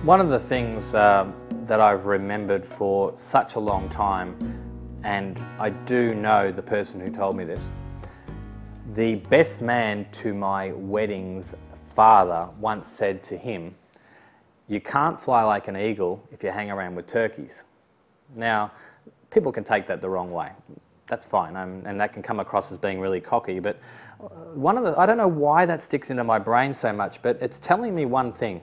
One of the things that I've remembered for such a long time, and I do know the person who told me this, the best man to my wedding's father once said to him, "You can't fly like an eagle if you hang around with turkeys." Now, people can take that the wrong way. That's fine, and that can come across as being really cocky, but I don't know why that sticks into my brain so much, but it's telling me one thing.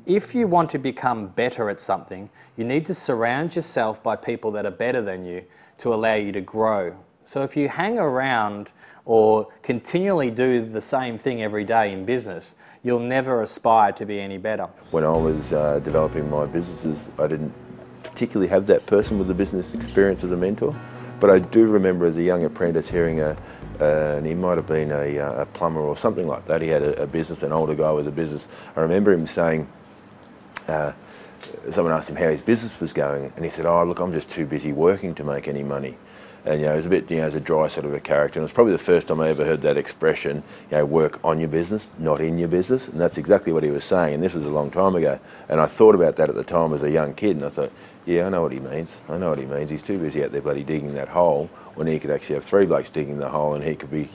If you want to become better at something, you need to surround yourself by people that are better than you to allow you to grow. So if you hang around or continually do the same thing every day in business, you'll never aspire to be any better. When I was developing my businesses, I didn't particularly have that person with the business experience as a mentor, but I do remember as a young apprentice hearing and he might have been a plumber or something like that. He had a business, an older guy with a business. I remember him saying, someone asked him how his business was going, and he said, "Oh, look, I'm just too busy working to make any money." And it was a bit, it was a dry sort of a character. And it was probably the first time I ever heard that expression, work on your business, not in your business. And that's exactly what he was saying. And this was a long time ago. And I thought about that at the time as a young kid, and I thought, yeah, I know what he means. I know what he means. He's too busy out there bloody digging that hole when he could actually have 3 blokes digging the hole and he could be,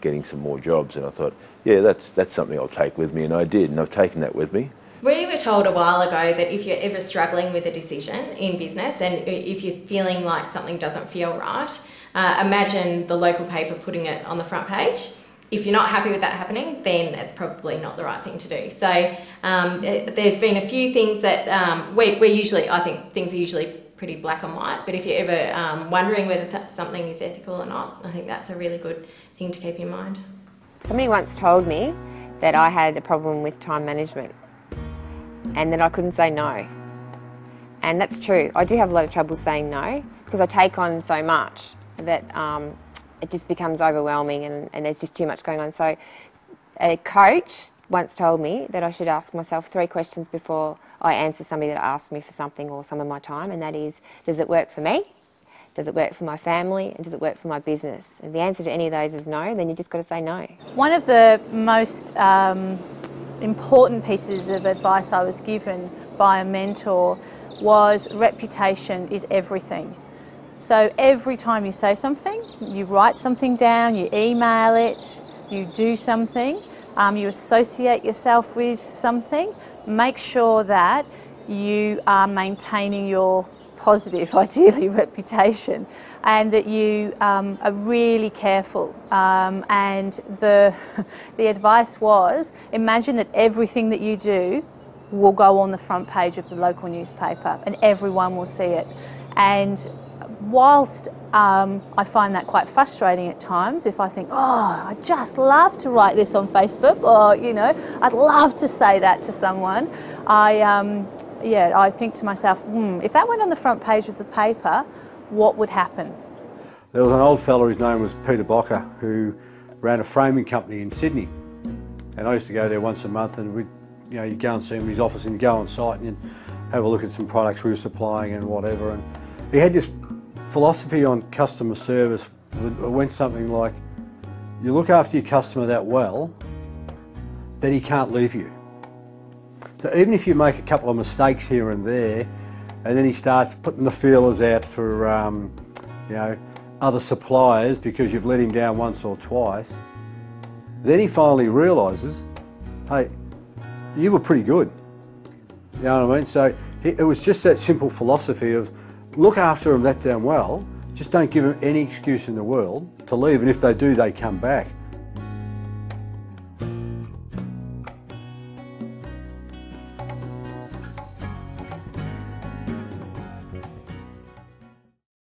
getting some more jobs. And I thought, yeah, that's something I'll take with me. And I did, and I've taken that with me. We were told a while ago that if you're ever struggling with a decision in business and if you're feeling like something doesn't feel right, imagine the local paper putting it on the front page. If you're not happy with that happening, then it's probably not the right thing to do. So there's been a few things that I think things are usually pretty black and white, but if you're ever wondering whether something is ethical or not, I think that's a really good thing to keep in mind. Somebody once told me that I had a problem with time management and that I couldn't say no. And that's true. I do have a lot of trouble saying no because I take on so much that it just becomes overwhelming and there's just too much going on. So a coach once told me that I should ask myself 3 questions before I answer somebody that asks me for something or some of my time, and that is, does it work for me? Does it work for my family? And does it work for my business? If the answer to any of those is no, then you just got to say no. One of the most important pieces of advice I was given by a mentor was reputation is everything. So every time you say something, you write something down, you email it, you do something, you associate yourself with something, make sure that you are maintaining your positive, ideally, reputation, and that you are really careful. And the advice was, imagine that everything that you do will go on the front page of the local newspaper and everyone will see it. And whilst I find that quite frustrating at times, if I think, oh, I'd just love to write this on Facebook, or, I'd love to say that to someone, I think to myself, if that went on the front page of the paper, what would happen? There was an old fella, his name was Peter Bocker, who ran a framing company in Sydney. And I used to go there once a month and you'd go and see him in his office and you'd go on site and you'd have a look at some products we were supplying and whatever. And he had this philosophy on customer service. It went something like, you look after your customer that well, then he can't leave you. So even if you make a couple of mistakes here and there, and then he starts putting the feelers out for other suppliers because you've let him down once or twice, then he finally realises, hey, you were pretty good. You know what I mean? So it was just that simple philosophy of look after them that damn well, just don't give them any excuse in the world to leave, and if they do, they come back.